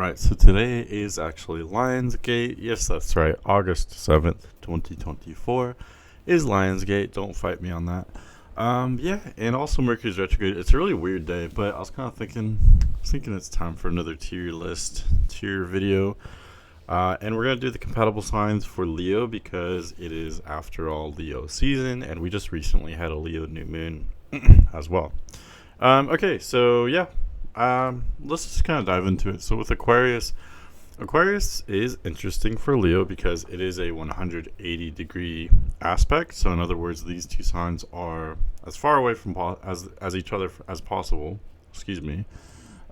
Alright, so today is actually Lionsgate. Yes, that's right. August 7th, 2024 is Lionsgate. Don't fight me on that. Yeah, and also Mercury's retrograde. It's a really weird day, but I was kind of thinking it's time for another tier video. And we're going to do the compatible signs for Leo because it is, after all, Leo season, and we just recently had a Leo new moon as well. Okay, so yeah, let's just kind of dive into it. So with Aquarius, Aquarius is interesting for Leo because it is a 180-degree aspect. So in other words, these two signs are as far away from as each other as possible. Excuse me.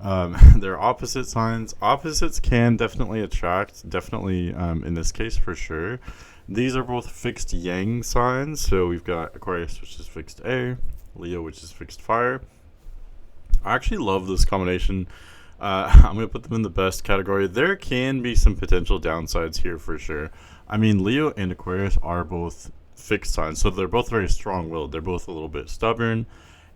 They're opposite signs. Opposites can definitely attract, definitely in this case for sure. These are both fixed yang signs. So we've got Aquarius, which is fixed air, Leo, which is fixed fire. I actually love this combination. I'm going to put them in the best category. There can be some potential downsides here for sure. I mean, Leo and Aquarius are both fixed signs, so they're both very strong-willed. They're both a little bit stubborn,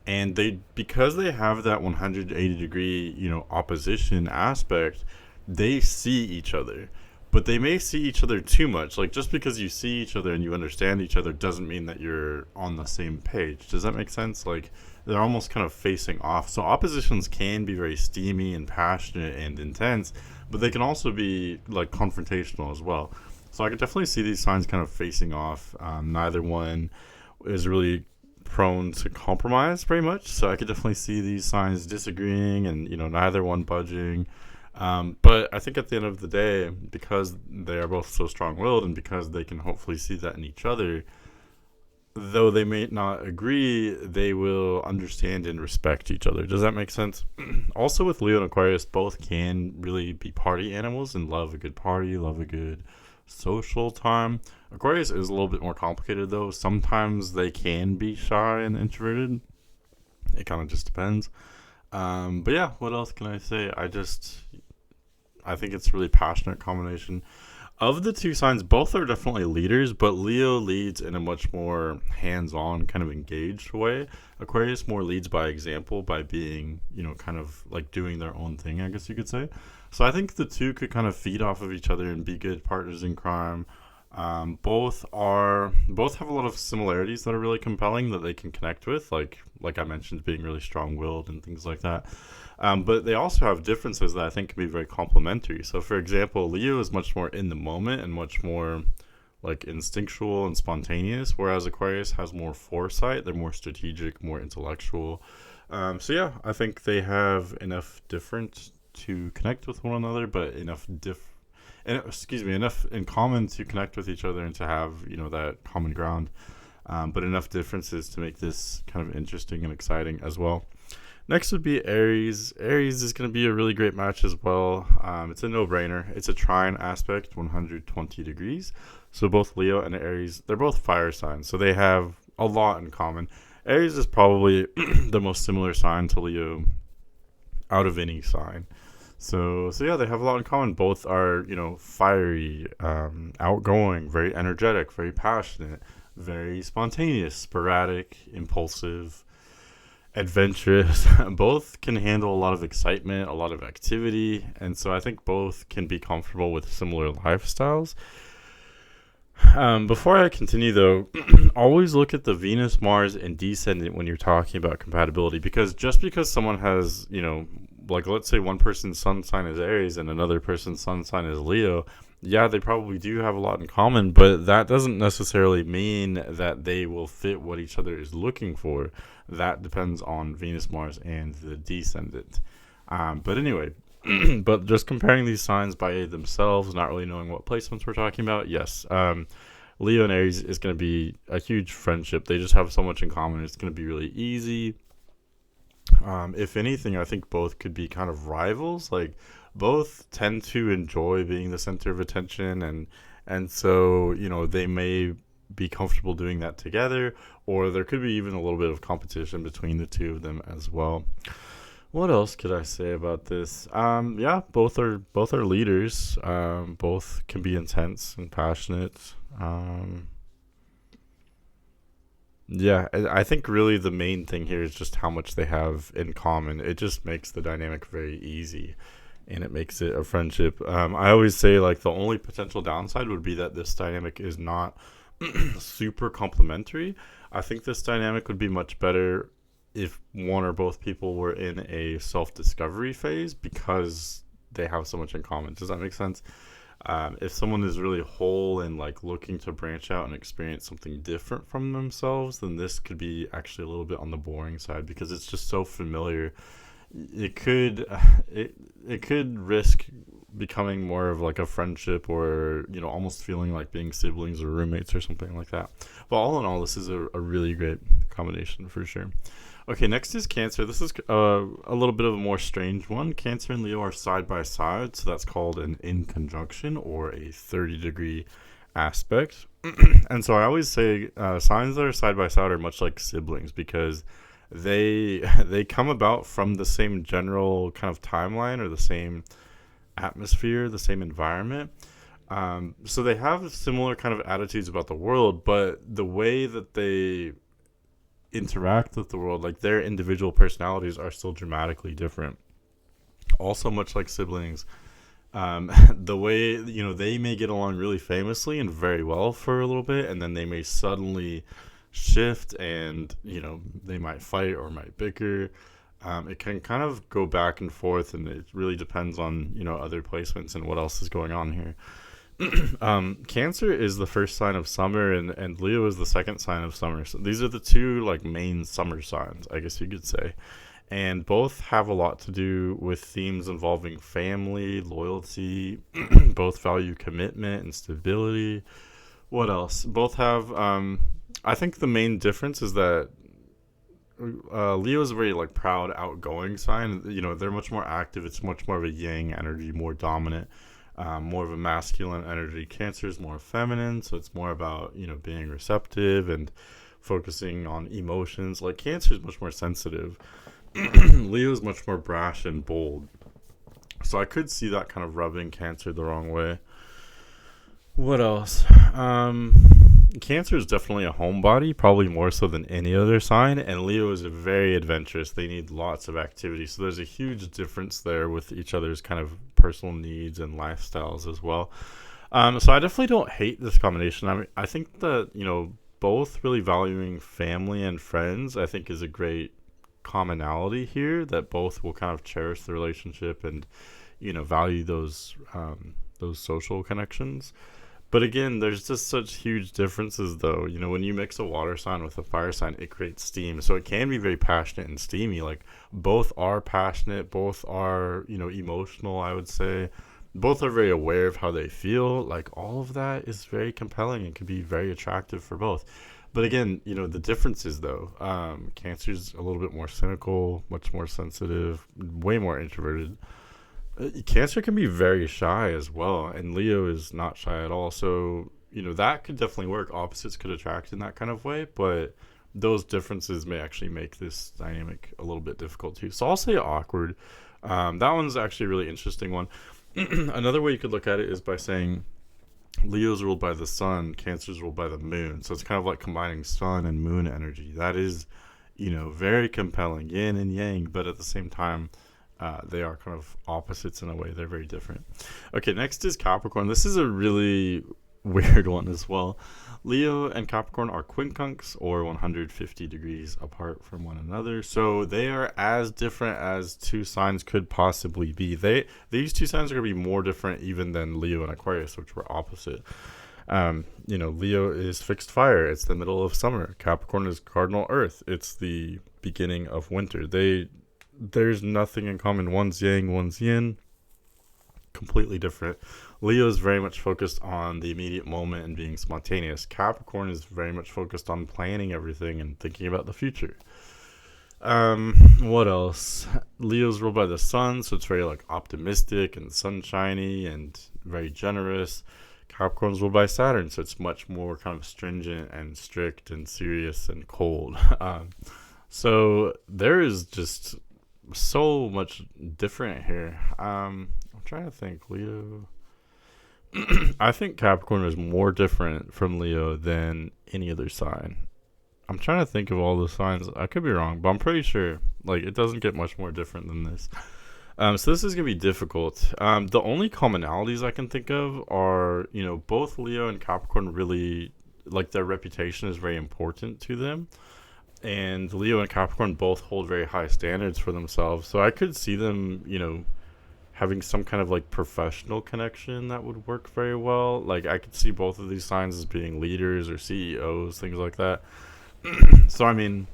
and because they have that 180-degree, opposition aspect, they see each other. But they may see each other too much. Like, just because you see each other and you understand each other doesn't mean that you're on the same page. Does that make sense? Like, they're almost kind of facing off. So oppositions can be very steamy and passionate and intense, but they can also be like confrontational as well. So I could definitely see these signs kind of facing off. Neither one is really prone to compromise very much. So I could definitely see these signs disagreeing and, neither one budging. But I think at the end of the day, because they are both so strong-willed and because they can hopefully see that in each other, though they may not agree, they will understand and respect each other. Does that make sense? Also with Leo and Aquarius, both can really be party animals and love a good party, love a good social time. Aquarius is a little bit more complicated though. Sometimes they can be shy and introverted. It kind of just depends. But yeah, what else can I say? I think it's a really passionate combination. Of the two signs, both are definitely leaders, but Leo leads in a much more hands-on, kind of engaged way. Aquarius more leads by example, by being, kind of like doing their own thing, I guess you could say. So I think the two could kind of feed off of each other and be good partners in crime. Both have a lot of similarities that are really compelling that they can connect with, like I mentioned, being really strong-willed and things like that. But they also have differences that I think can be very complementary. So, for example, Leo is much more in the moment and much more like instinctual and spontaneous, whereas Aquarius has more foresight. They're more strategic, more intellectual. So yeah, I think they have enough different to connect with one another, but enough in common to connect with each other and to have that common ground. But enough differences to make this kind of interesting and exciting as well. Next would be Aries. Aries is going to be a really great match as well. It's a no-brainer. It's a trine aspect, 120 degrees. So both Leo and Aries, they're both fire signs, so they have a lot in common. Aries is probably the most similar sign to Leo out of any sign. So yeah, they have a lot in common. Both are, fiery, outgoing, very energetic, very passionate, very spontaneous, sporadic, impulsive, adventurous. Both can handle a lot of excitement, a lot of activity, and so I think both can be comfortable with similar lifestyles. Before I continue though, always look at the Venus, Mars, and descendant when you're talking about compatibility, because just because someone has, like let's say one person's sun sign is Aries and another person's sun sign is Leo, yeah, they probably do have a lot in common, but that doesn't necessarily mean that they will fit what each other is looking for. That depends on Venus, Mars, and the descendant. But anyway, but just comparing these signs by themselves, not really knowing what placements we're talking about, yes, Leo and Aries is going to be a huge friendship. They just have so much in common. It's going to be really easy. If anything, I think both could be kind of rivals. Like, both tend to enjoy being the center of attention, and so they may be comfortable doing that together, or there could be even a little bit of competition between the two of them as well. What else could I say about this? Yeah, both are leaders. Both can be intense and passionate. Yeah, I think really the main thing here is just how much they have in common. It just makes the dynamic very easy. and it makes it a friendship. I always say like the only potential downside would be that this dynamic is not super complementary. I think this dynamic would be much better if one or both people were in a self-discovery phase because they have so much in common. Does that make sense? If someone is really whole and like looking to branch out and experience something different from themselves, then this could be actually a little bit on the boring side because it's just so familiar. It could it could risk becoming more of like a friendship, or almost feeling like being siblings or roommates or something like that. But all in all, this is a really great combination for sure. Okay, next is Cancer. This is a little bit of a more strange one. Cancer and Leo are side by side, so that's called an in conjunction or a 30-degree aspect. And so I always say signs that are side by side are much like siblings because they come about from the same general kind of timeline or the same atmosphere, the same environment. So they have similar kind of attitudes about the world, but the way that they interact with the world, like their individual personalities are still dramatically different. Also much like siblings, the way they may get along really famously and very well for a little bit, and then they may suddenly shift and they might fight or might bicker. It can kind of go back and forth, and it really depends on other placements and what else is going on here. Cancer is the first sign of summer, and Leo is the second sign of summer. So these are the two like main summer signs, I guess you could say. And both have a lot to do with themes involving family, loyalty. Both value commitment and stability. What else? Both have I think the main difference is that Leo is a very like proud, outgoing sign. They're much more active. It's much more of a yang energy, more dominant. More of a masculine energy. Cancer is more feminine, so it's more about being receptive and focusing on emotions. Like Cancer is much more sensitive. Leo is much more brash and bold. So I could see that kind of rubbing Cancer the wrong way. What else? Cancer is definitely a homebody, probably more so than any other sign, and Leo is very adventurous. They need lots of activity, so there's a huge difference there with each other's kind of personal needs and lifestyles as well. So I definitely don't hate this combination. I think that both really valuing family and friends, I think, is a great commonality here. That both will kind of cherish the relationship and value those social connections. But again, there's just such huge differences, though. When you mix a water sign with a fire sign, it creates steam. So it can be very passionate and steamy. Like, both are passionate, both are, emotional, I would say. Both are very aware of how they feel. Like, all of that is very compelling and can be very attractive for both. But again, the differences, though. Cancer's a little bit more cynical, much more sensitive, way more introverted. Cancer can be very shy as well, and Leo is not shy at all. So, that could definitely work. Opposites could attract in that kind of way, but those differences may actually make this dynamic a little bit difficult too. So I'll say awkward. That one's actually a really interesting one. Another way you could look at it is by saying Leo's ruled by the sun, Cancer's ruled by the moon. So it's kind of like combining sun and moon energy. That is, very compelling, yin and yang, but at the same time, they are kind of opposites in a way. They're very different. Okay, next is Capricorn. This is a really weird one as well. Leo and Capricorn are quincunx, or 150 degrees apart from one another. So they are as different as two signs could possibly be. These two signs are going to be more different even than Leo and Aquarius, which were opposite. Leo is fixed fire. It's the middle of summer. Capricorn is cardinal earth. It's the beginning of winter. There's nothing in common. One's yang, one's yin. Completely different. Leo is very much focused on the immediate moment and being spontaneous. Capricorn is very much focused on planning everything and thinking about the future. What else? Leo's ruled by the sun, so it's very like optimistic and sunshiny and very generous. Capricorn's ruled by Saturn, so it's much more kind of stringent and strict and serious and cold. So there is just so much different here. I'm trying to think. Leo. I think Capricorn is more different from Leo than any other sign. I'm trying to think of all the signs. I could be wrong, but I'm pretty sure like it doesn't get much more different than this. So this is gonna be difficult. The only commonalities I can think of are, both Leo and Capricorn really like their reputation is very important to them, and Leo and Capricorn both hold very high standards for themselves. So I could see them, having some kind of like professional connection that would work very well. Like I could see both of these signs as being leaders or CEOs, things like that. So I mean,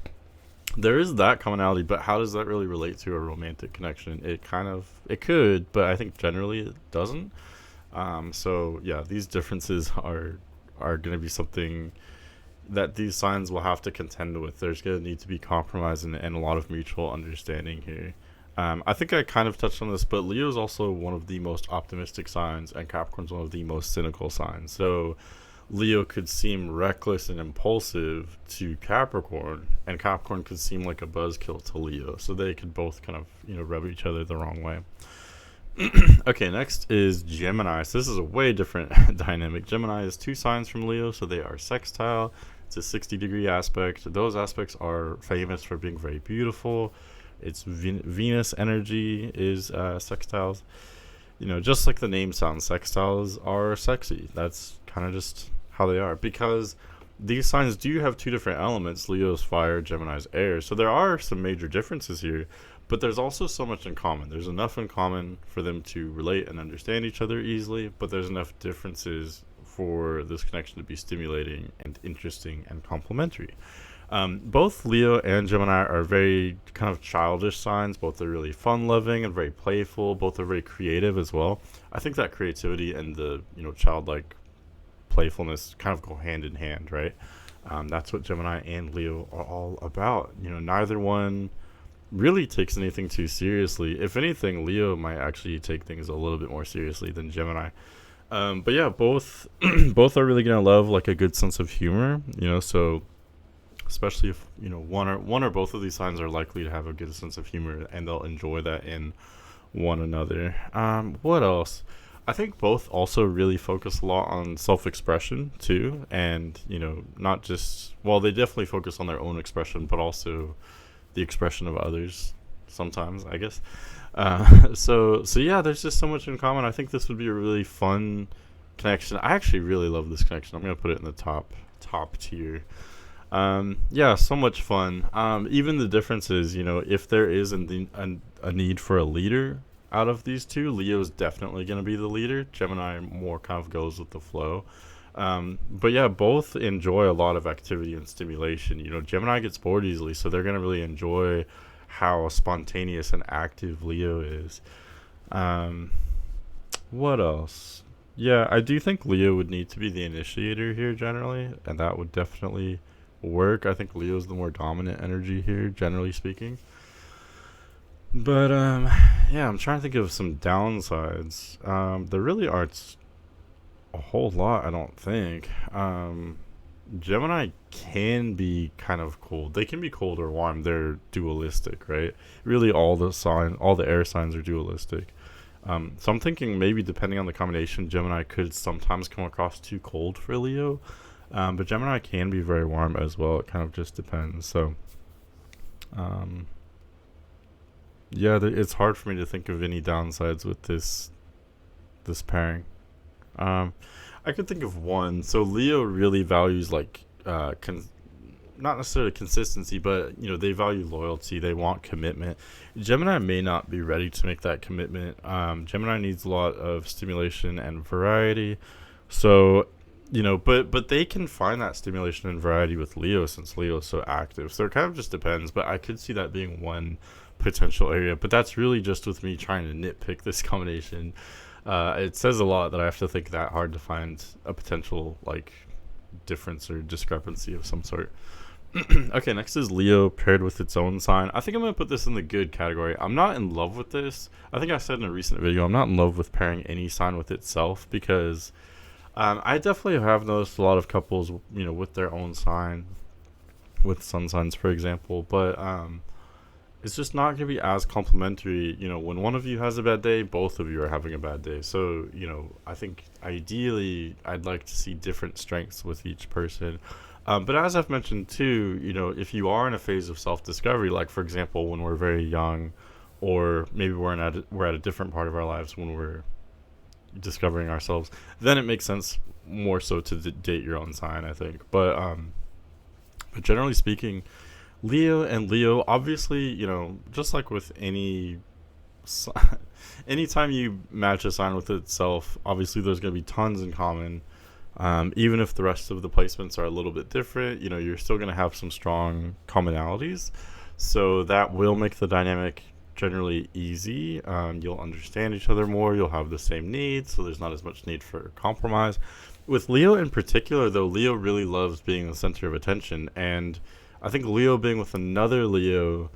there is that commonality, but how does that really relate to a romantic connection? It could, but I think generally it doesn't. So yeah, these differences are going to be something that these signs will have to contend with. There's going to need to be compromise and a lot of mutual understanding here. I think I kind of touched on this, but Leo is also one of the most optimistic signs, and Capricorn's one of the most cynical signs. So Leo could seem reckless and impulsive to Capricorn, and Capricorn could seem like a buzzkill to Leo. So they could both kind of, rub each other the wrong way. Okay, next is Gemini. So this is a way different dynamic. Gemini is two signs from Leo, so they are sextile. It's a 60-degree aspect. Those aspects are famous for being very beautiful. It's Venus energy is sextiles. Just like the name sounds, sextiles are sexy. That's kind of just how they are, because these signs do have two different elements. Leo's fire, Gemini's air. So there are some major differences here, but there's also so much in common. There's enough in common for them to relate and understand each other easily, but there's enough differences for this connection to be stimulating and interesting and complementary. Both Leo and Gemini are very kind of childish signs. Both are really fun-loving and very playful. Both are very creative as well. I think that creativity and the childlike playfulness kind of go hand in hand, right? That's what Gemini and Leo are all about. Neither one really takes anything too seriously. If anything, Leo might actually take things a little bit more seriously than Gemini. But yeah, both both are really gonna love like a good sense of humor. So especially if one or both of these signs are likely to have a good sense of humor, and they'll enjoy that in one another. What else? I think both also really focus a lot on self-expression too, and not just, well, they definitely focus on their own expression, but also the expression of others sometimes, I guess. So yeah, there's just so much in common. I think this would be a really fun connection. I actually really love this connection. I'm gonna put it in the top tier. Yeah, so much fun. Even the differences, if there is a need for a leader out of these two, Leo's definitely going to be the leader. Gemini more kind of goes with the flow. But yeah, both enjoy a lot of activity and stimulation. Gemini gets bored easily, so they're going to really enjoy how spontaneous and active Leo is. What else? Yeah, I do think Leo would need to be the initiator here generally, and that would definitely work. I think Leo's the more dominant energy here, generally speaking. But yeah, I'm trying to think of some downsides. There really aren't a whole lot, I don't think. Gemini can be kind of cold. They can be cold or warm. They're dualistic, right? Really, all the air signs are dualistic. So I'm thinking maybe depending on the combination, Gemini could sometimes come across too cold for Leo. But Gemini can be very warm as well. It kind of just depends. So, yeah, it's hard for me to think of any downsides with this pairing. I could think of one. So Leo really values like not necessarily consistency, but they value loyalty. They want commitment. Gemini may not be ready to make that commitment. Gemini needs a lot of stimulation and variety. So but they can find that stimulation and variety with Leo, since Leo is so active. So it kind of just depends, but I could see that being one potential area. But that's really just with me trying to nitpick this combination. It says a lot that I have to think that hard to find a potential like difference or discrepancy of some sort. Okay, next is Leo paired with its own sign. I think I'm going to put this in the good category. I'm not in love with this. I think I said in a recent video, I'm not in love with pairing any sign with itself, because I definitely have noticed a lot of couples, with their own sign, with sun signs, for example, but it's just not going to be as complimentary. When one of you has a bad day, both of you are having a bad day. So, I think ideally I'd like to see different strengths with each person. But as I've mentioned too, if you are in a phase of self-discovery, like for example, when we're very young, or maybe we're at a different part of our lives when we're discovering ourselves, then it makes sense more so to date your own sign, I think. But generally speaking, Leo, obviously, just like with anytime you match a sign with itself, obviously there's going to be tons in common. Even if the rest of the placements are a little bit different, you're still going to have some strong commonalities. So that will make the dynamic generally easy. You'll understand each other more. You'll have the same needs, so there's not as much need for compromise. With Leo in particular, though, Leo really loves being the center of attention. And I think Leo being with another Leo,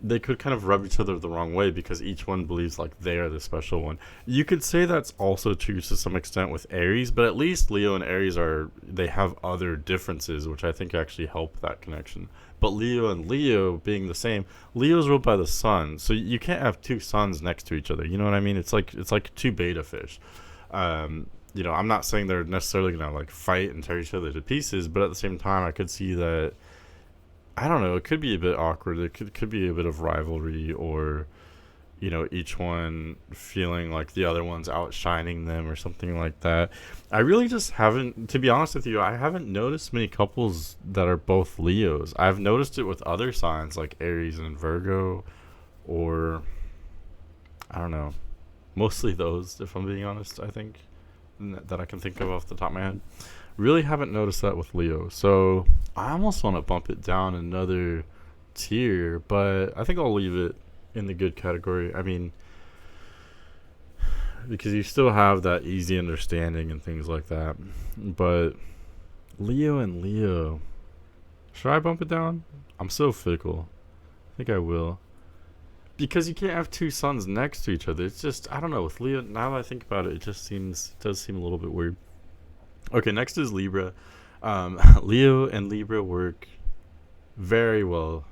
they could kind of rub each other the wrong way because each one believes like they are the special one. You could say that's also true to some extent with Aries, but at least Leo and Aries they have other differences, which I think actually help that connection. But Leo and Leo being the same, Leo's ruled by the sun, so you can't have two suns next to each other. You know what I mean? It's like two beta fish. I'm not saying they're necessarily gonna like fight and tear each other to pieces, but at the same time, I could see that. I don't know. It could be a bit awkward. There could be a bit of rivalry, or each one feeling like the other one's outshining them or something like that. I really just haven't, to be honest with you, I haven't noticed many couples that are both Leos. I've noticed it with other signs like Aries and Virgo, or I don't know, mostly those, if I'm being honest, I think, that I can think of off the top of my head. Really haven't noticed that with Leo. So I almost want to bump it down another tier, but I think I'll leave it in the good category. I mean, because you still have that easy understanding and things like that. But Leo and Leo, should I bump it down? I'm so fickle. I think I will. Because you can't have two suns next to each other. It's just, I don't know, with Leo, now that I think about it, it does seem a little bit weird. Okay, next is Libra. Leo and Libra work very well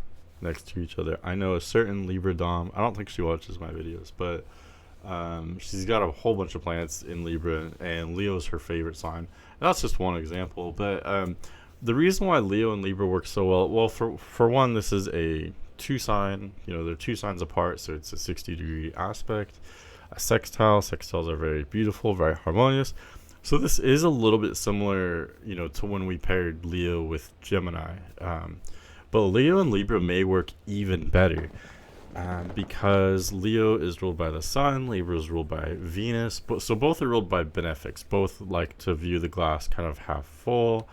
next to each other. I know a certain Libra Dom. I don't think she watches my videos, but she's got a whole bunch of planets in Libra, and Leo is her favorite sign. And that's just one example. But the reason why Leo and Libra work so well, for one, this is a two sign. They're two signs apart, so it's a 60-degree aspect. A sextile. Sextiles are very beautiful, very harmonious. So this is a little bit similar, to when we paired Leo with Gemini. But Leo and Libra may work even better because Leo is ruled by the sun, Libra is ruled by Venus. So both are ruled by benefics. Both like to view the glass kind of half full.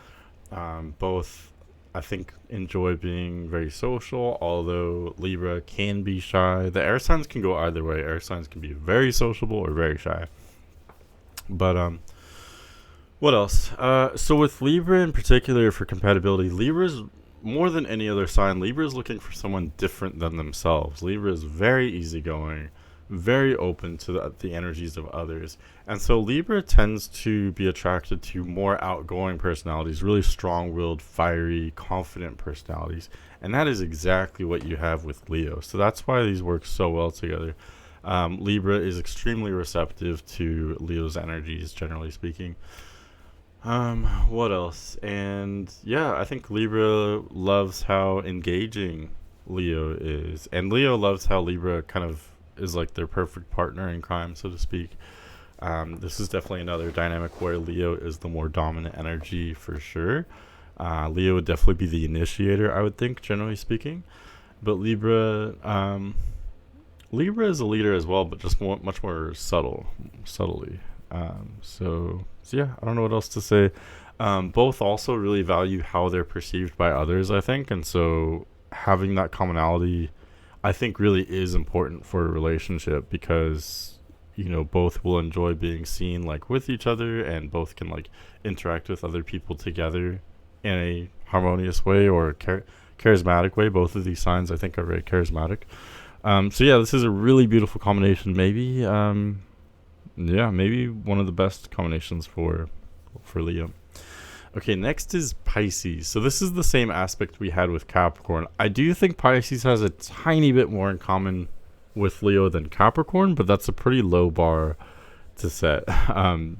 Both, I think, enjoy being very social, although Libra can be shy. The air signs can go either way. Air signs can be very sociable or very shy. But what else? So with Libra in particular, for compatibility, Libra's more than any other sign, Libra is looking for someone different than themselves. Libra is very easygoing, very open to the energies of others. And so Libra tends to be attracted to more outgoing personalities, really strong-willed, fiery, confident personalities. And that is exactly what you have with Leo. So that's why these work so well together. Libra is extremely receptive to Leo's energies, generally speaking. What else? And yeah, I think Libra loves how engaging Leo is, and Leo loves how Libra kind of is like their perfect partner in crime, so to speak. This is definitely another dynamic where Leo is the more dominant energy for sure. Leo would definitely be the initiator, I would think, generally speaking. But Libra is a leader as well, but just much more subtly. So yeah, I don't know what else to say. Both also really value how they're perceived by others, I think, and so having that commonality, I think, really is important for a relationship because both will enjoy being seen like with each other, and both can like interact with other people together in a harmonious way or charismatic way. Both of these signs, I think, are very charismatic. So yeah, this is a really beautiful combination. Maybe maybe one of the best combinations for Leo. Okay, next is Pisces. So this is the same aspect we had with Capricorn. I do think Pisces has a tiny bit more in common with Leo than Capricorn, but that's a pretty low bar to set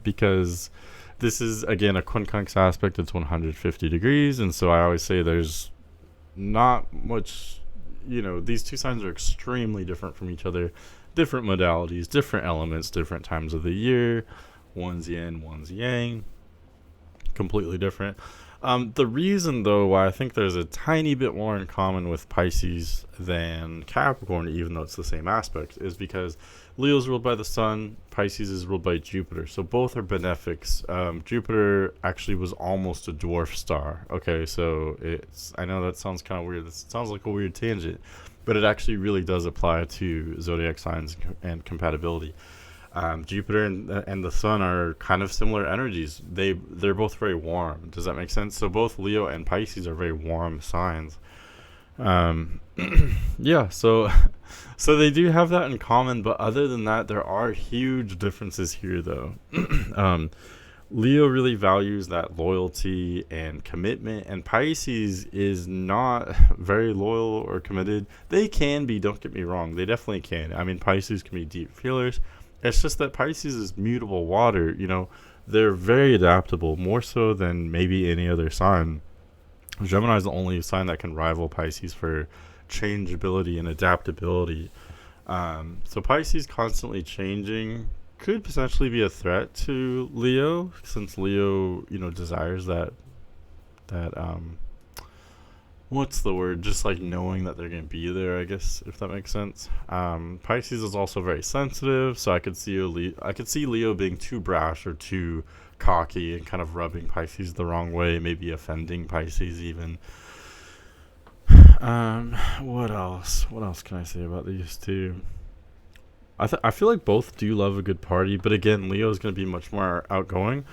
because this is, again, a quincunx aspect. It's 150 degrees, and so I always say there's not much, these two signs are extremely different from each other, different modalities, different elements, different times of the year. One's yin, one's yang, completely different. The reason, though, why I think there's a tiny bit more in common with Pisces than Capricorn, even though it's the same aspect, is because Leo's ruled by the sun, Pisces is ruled by Jupiter. So both are benefics. Jupiter actually was almost a dwarf star. Okay, so I know that sounds kind of weird. This sounds like a weird tangent, but it actually really does apply to zodiac signs and compatibility. Jupiter and the sun are kind of similar energies. They're both very warm. Does that make sense? So both Leo and Pisces are very warm signs. Yeah. So they do have that in common. But other than that, there are huge differences here, though. Leo really values that loyalty and commitment, and Pisces is not very loyal or committed. They can be. Don't get me wrong. They definitely can. I mean, Pisces can be deep feelers. It's just that Pisces is mutable water. They're very adaptable, more so than maybe any other sign. Gemini is the only sign that can rival Pisces for changeability and adaptability. So Pisces constantly changing could potentially be a threat to Leo, since Leo, desires that what's the word? Just like knowing that they're going to be there, I guess, if that makes sense. Pisces is also very sensitive, so I could see Leo being too brash or too cocky and kind of rubbing Pisces the wrong way, maybe offending Pisces even. What else? What else can I say about these two? I feel like both do love a good party, but again, Leo is going to be much more outgoing.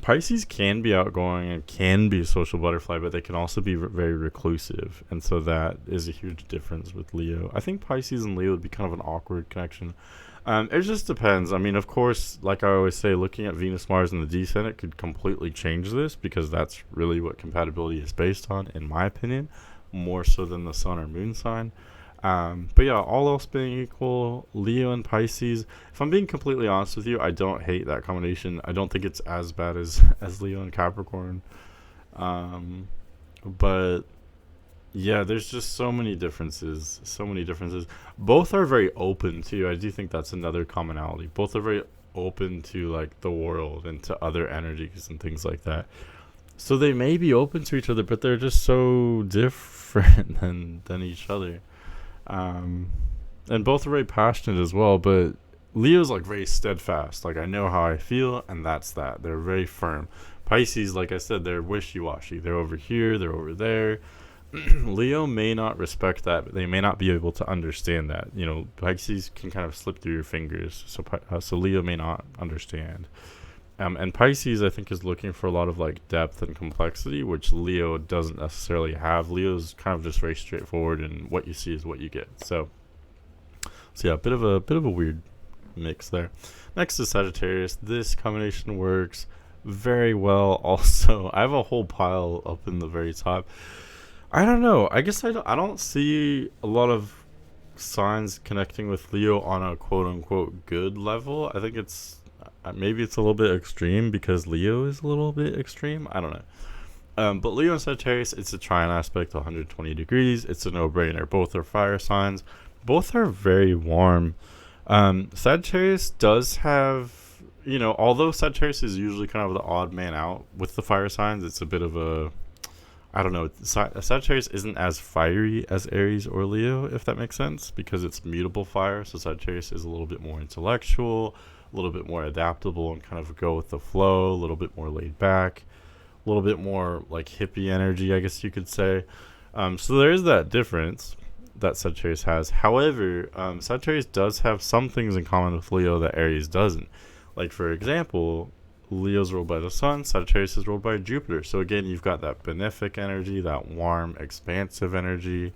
Pisces can be outgoing and can be a social butterfly, but they can also be very reclusive, and so that is a huge difference with Leo. I think Pisces and Leo would be kind of an awkward connection. It just depends. I mean, of course, like I always say, looking at Venus, Mars, and the descendant could completely change this, because that's really what compatibility is based on, in my opinion, more so than the sun or moon sign. But yeah, all else being equal, Leo and Pisces, if I'm being completely honest with you, I don't hate that combination. I don't think it's as bad as Leo and Capricorn. But yeah, there's just so many differences. Both are very open too. I do think that's another commonality. Both are very open to like the world and to other energies and things like that. So they may be open to each other, but they're just so different than each other. And both are very passionate as well, but Leo's like very steadfast. Like, I know how I feel, and that's that. They're very firm. Pisces, like I said, they're wishy-washy. They're over here, they're over there. Leo may not respect that, but they may not be able to understand that. Pisces can kind of slip through your fingers, so Leo may not understand. And Pisces, I think, is looking for a lot of like depth and complexity, which Leo doesn't necessarily have. Leo's kind of just very straightforward, and what you see is what you get. So yeah, a bit of a weird mix there. Next is Sagittarius. This combination works very well. Also, I have a whole pile up in the very top. I don't know. I guess I don't see a lot of signs connecting with Leo on a quote unquote good level. I think maybe it's a little bit extreme because Leo is a little bit extreme. I don't know. But Leo and Sagittarius, it's a trine aspect, 120 degrees. It's a no-brainer. Both are fire signs. Both are very warm. Sagittarius does have, although Sagittarius is usually kind of the odd man out with the fire signs, it's a bit of a, I don't know. Sagittarius isn't as fiery as Aries or Leo, if that makes sense, because it's mutable fire. So Sagittarius is a little bit more intellectual, a little bit more adaptable and kind of go with the flow, a little bit more laid back, a little bit more like hippie energy, I guess you could say. So there is that difference that Sagittarius has. However, Sagittarius does have some things in common with Leo that Aries doesn't. Like, for example, Leo's ruled by the sun, Sagittarius is ruled by Jupiter. So again, you've got that benefic energy, that warm, expansive energy,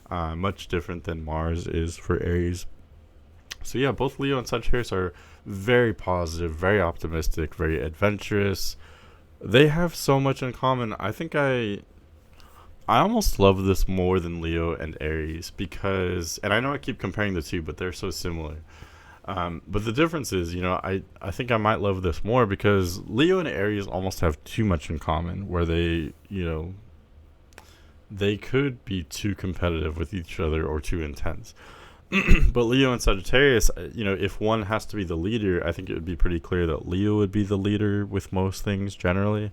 much different than Mars is for Aries. So yeah, both Leo and Sagittarius are very positive, very optimistic, very adventurous. They have so much in common. I think I almost love this more than Leo and Aries because, and I know I keep comparing the two, but they're so similar. But the difference is, I think I might love this more because Leo and Aries almost have too much in common, where they, they could be too competitive with each other or too intense. But Leo and Sagittarius, if one has to be the leader, I think it would be pretty clear that Leo would be the leader with most things generally.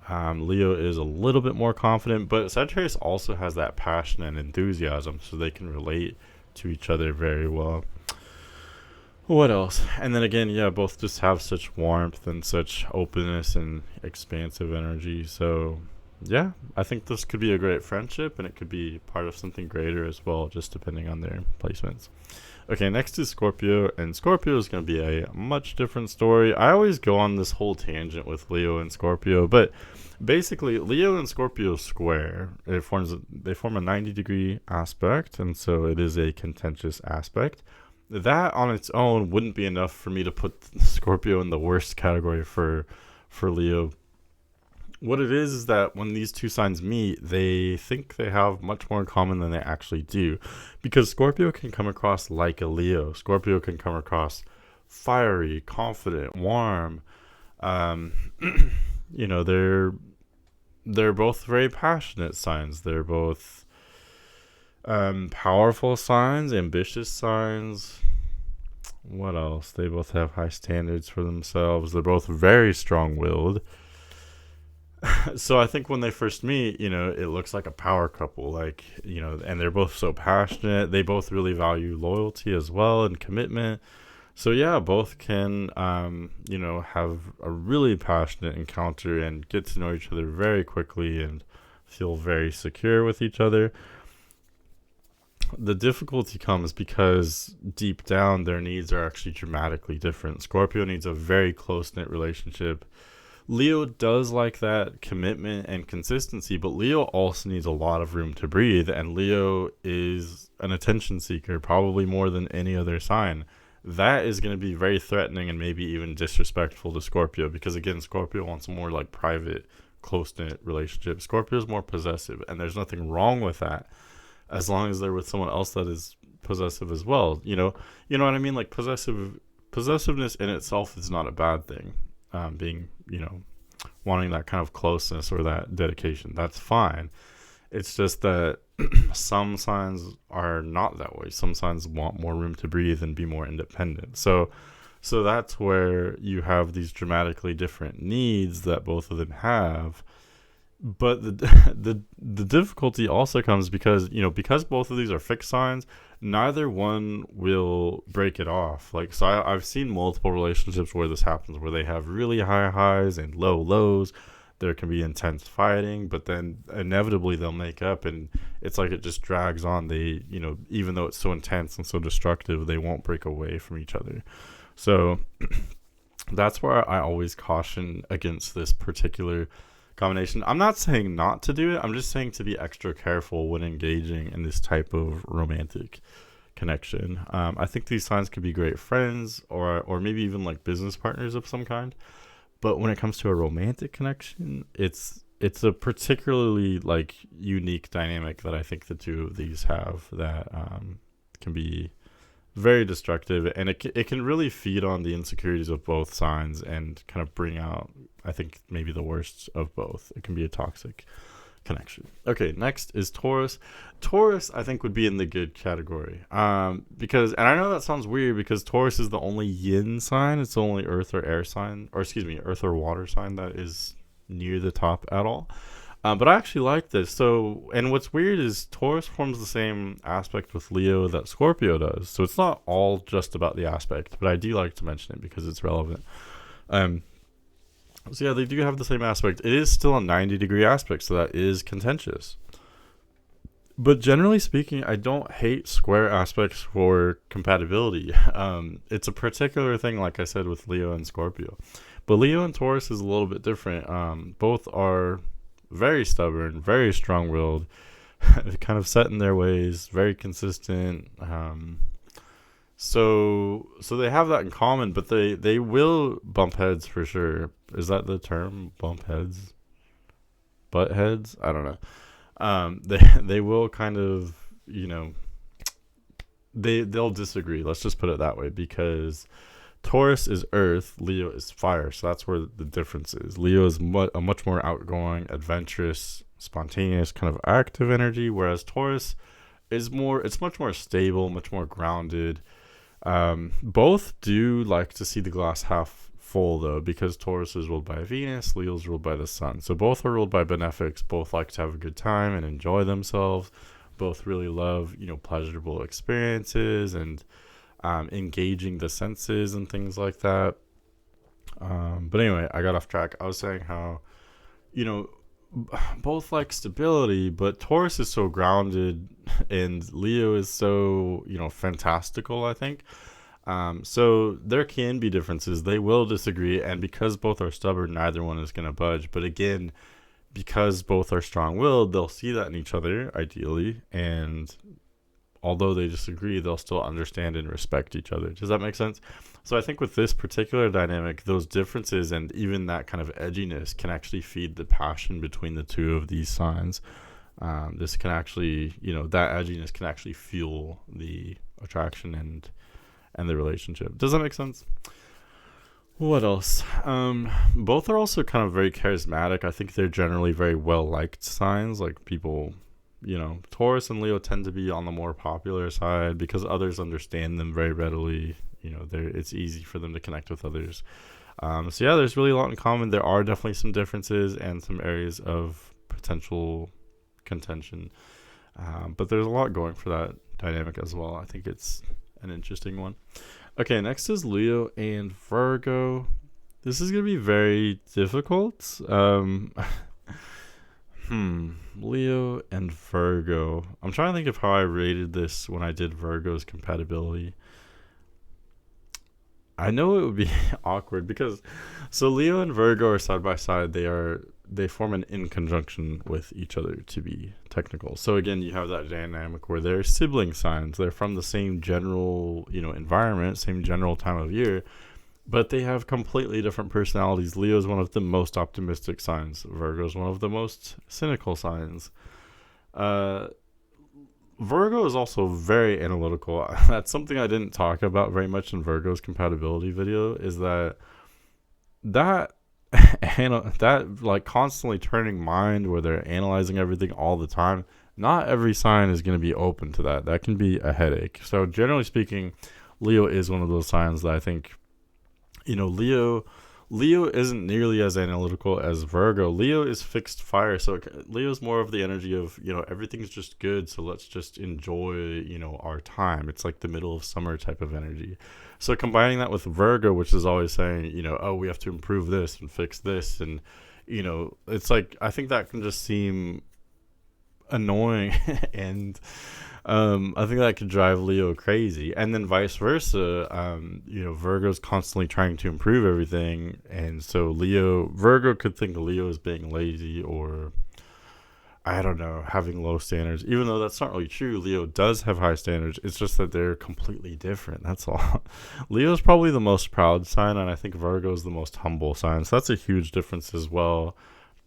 Leo is a little bit more confident, but Sagittarius also has that passion and enthusiasm, so they can relate to each other very well. What else? And then again, yeah, both just have such warmth and such openness and expansive energy. So, yeah, I think this could be a great friendship, and it could be part of something greater as well, just depending on their placements. Okay, next is Scorpio, and Scorpio is going to be a much different story. I always go on this whole tangent with Leo and Scorpio, but basically, Leo and Scorpio square. They form a 90-degree aspect, and so it is a contentious aspect. That on its own wouldn't be enough for me to put Scorpio in the worst category for Leo. What it is that when these two signs meet, they think they have much more in common than they actually do. Because Scorpio can come across like a Leo. Scorpio can come across fiery, confident, warm. Um, they're both very passionate signs. They're both powerful signs, ambitious signs. What else? They both have high standards for themselves. They're both very strong-willed. So I think when they first meet, it looks like a power couple, and they're both so passionate. They both really value loyalty as well and commitment. So yeah, both can, have a really passionate encounter and get to know each other very quickly and feel very secure with each other. The difficulty comes because deep down their needs are actually dramatically different. Scorpio needs a very close-knit relationship. Leo does like that commitment and consistency, but Leo also needs a lot of room to breathe, and Leo is an attention seeker, probably more than any other sign. That is going to be very threatening and maybe even disrespectful to Scorpio, because again, Scorpio wants a more like private, close-knit relationship. Scorpio is more possessive, and there's nothing wrong with that, as long as they're with someone else that is possessive as well. You know what I mean? Like possessiveness in itself is not a bad thing. Wanting that kind of closeness or that dedication, that's fine. It's just that some signs are not that way. Some signs want more room to breathe and be more independent. So that's where you have these dramatically different needs that both of them have. But the difficulty also comes because both of these are fixed signs, neither one will break it off. So I've seen multiple relationships where this happens, where they have really high highs and low lows. There can be intense fighting, but then inevitably they'll make up, and it's like it just drags on. They, even though it's so intense and so destructive, they won't break away from each other. So that's where I always caution against this particular combination. I'm not saying not to do it. I'm just saying to be extra careful when engaging in this type of romantic connection. I think these signs could be great friends or maybe even like business partners of some kind. But when it comes to a romantic connection, it's a particularly unique dynamic that I think the two of these have that can be very destructive, and it can really feed on the insecurities of both signs and kind of bring out, I think, maybe the worst of both. It can be a toxic connection. Okay, next is Taurus. Taurus, I think, would be in the good category. Because, and I know that sounds weird because Taurus is the only yin sign. It's the only earth or air sign, earth or water sign that is near the top at all. But I actually like this. So, and what's weird is Taurus forms the same aspect with Leo that Scorpio does. So it's not all just about the aspect, but I do like to mention it because it's relevant. So yeah, they do have the same aspect. It is still a 90-degree aspect, so that is contentious. But generally speaking, I don't hate square aspects for compatibility. It's a particular thing, like I said, with Leo and Scorpio. But Leo and Taurus is a little bit different. Both are very stubborn, very strong-willed, kind of set in their ways, very consistent. So they have that in common, but they will bump heads for sure. Is that the term? Bump heads? Butt heads? I don't know. They will kind of, they'll disagree. Let's just put it that way, because Taurus is earth, Leo is fire. So that's where the difference is. Leo is a much more outgoing, adventurous, spontaneous, kind of active energy, whereas Taurus is more, it's much more stable, much more grounded. Both do like to see the glass half full, though, because Taurus is ruled by Venus, Leo is ruled by the sun. So both are ruled by benefics. Both like to have a good time and enjoy themselves. Both really love, pleasurable experiences and engaging the senses and things like that. But anyway, I got off track. I was saying how, both like stability, but Taurus is so grounded and Leo is so, fantastical, I think. So there can be differences. They will disagree. And because both are stubborn, neither one is going to budge. But again, because both are strong-willed, they'll see that in each other, ideally. And although they disagree, they'll still understand and respect each other. Does that make sense? So I think with this particular dynamic, those differences and even that kind of edginess can actually feed the passion between the two of these signs. This can actually, that edginess can actually fuel the attraction and the relationship. Does that make sense? What else? Both are also kind of very charismatic. I think they're generally very well-liked signs. Like people, Taurus and Leo tend to be on the more popular side because others understand them very readily. It's easy for them to connect with others. So yeah, there's really a lot in common. There are definitely some differences and some areas of potential contention. But there's a lot going for that dynamic as well. I think it's an interesting one. Okay, next is Leo and Virgo. This is going to be very difficult. Leo and Virgo. I'm trying to think of how I rated this when I did Virgo's compatibility. I know it would be awkward because so Leo and Virgo are side by side. They form an in conjunction with each other, to be technical. So again, you have that dynamic where they're sibling signs. They're from the same general, environment, same general time of year, but they have completely different personalities. Leo is one of the most optimistic signs. Virgo is one of the most cynical signs. Virgo is also very analytical. That's something I didn't talk about very much in Virgo's compatibility video, is that like constantly turning mind where they're analyzing everything all the time. Not every sign is going to be open to that. That can be a headache. So generally speaking, Leo is one of those signs that I think, Leo isn't nearly as analytical as Virgo. Leo is fixed fire. So Leo is more of the energy of, everything's just good. So let's just enjoy, our time. It's like the middle of summer type of energy. So combining that with Virgo, which is always saying, oh, we have to improve this and fix this. And, it's like, I think that can just seem annoying. And I think that could drive Leo crazy. And then vice versa, Virgo's constantly trying to improve everything. And so Virgo could think Leo is being lazy or, I don't know, having low standards, even though that's not really true. Leo does have high standards. It's just that they're completely different. That's all. Leo's probably the most proud sign, and I think Virgo's the most humble sign. So that's a huge difference as well.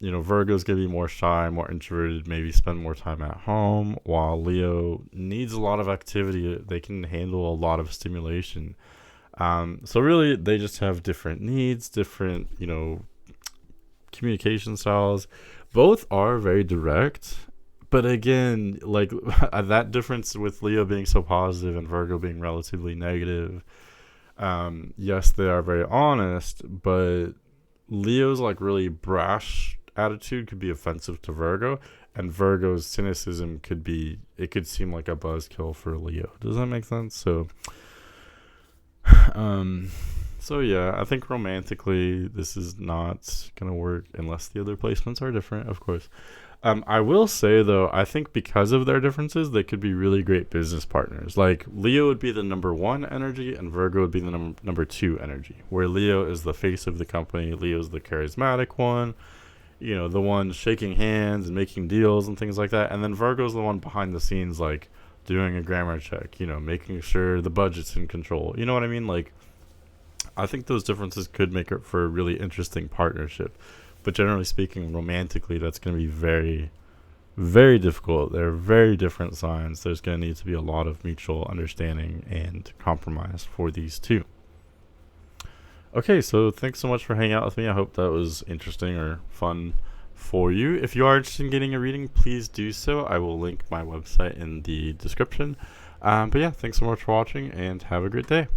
Virgo's going to be more shy, more introverted, maybe spend more time at home, while Leo needs a lot of activity. They can handle a lot of stimulation. So really, they just have different needs, different, communication styles. Both are very direct, but again, like that difference with Leo being so positive and Virgo being relatively negative. Yes, they are very honest, but Leo's like really brash attitude could be offensive to Virgo, and Virgo's cynicism could seem like a buzzkill for Leo. Does that make sense? So yeah, I think romantically this is not gonna work unless the other placements are different, of course. I will say though, I think because of their differences, they could be really great business partners. Like Leo would be the number one energy and Virgo would be the number two energy, where Leo is the face of the company. Leo's the charismatic one, the one shaking hands and making deals and things like that. And then Virgo's the one behind the scenes, like doing a grammar check, making sure the budget's in control. You know what I mean? Like, I think those differences could make it for a really interesting partnership. But generally speaking, romantically, that's going to be very, very difficult. They're very different signs. There's going to need to be a lot of mutual understanding and compromise for these two. Okay, so thanks so much for hanging out with me. I hope that was interesting or fun for you. If you are interested in getting a reading, please do so. I will link my website in the description. But yeah, thanks so much for watching and have a great day.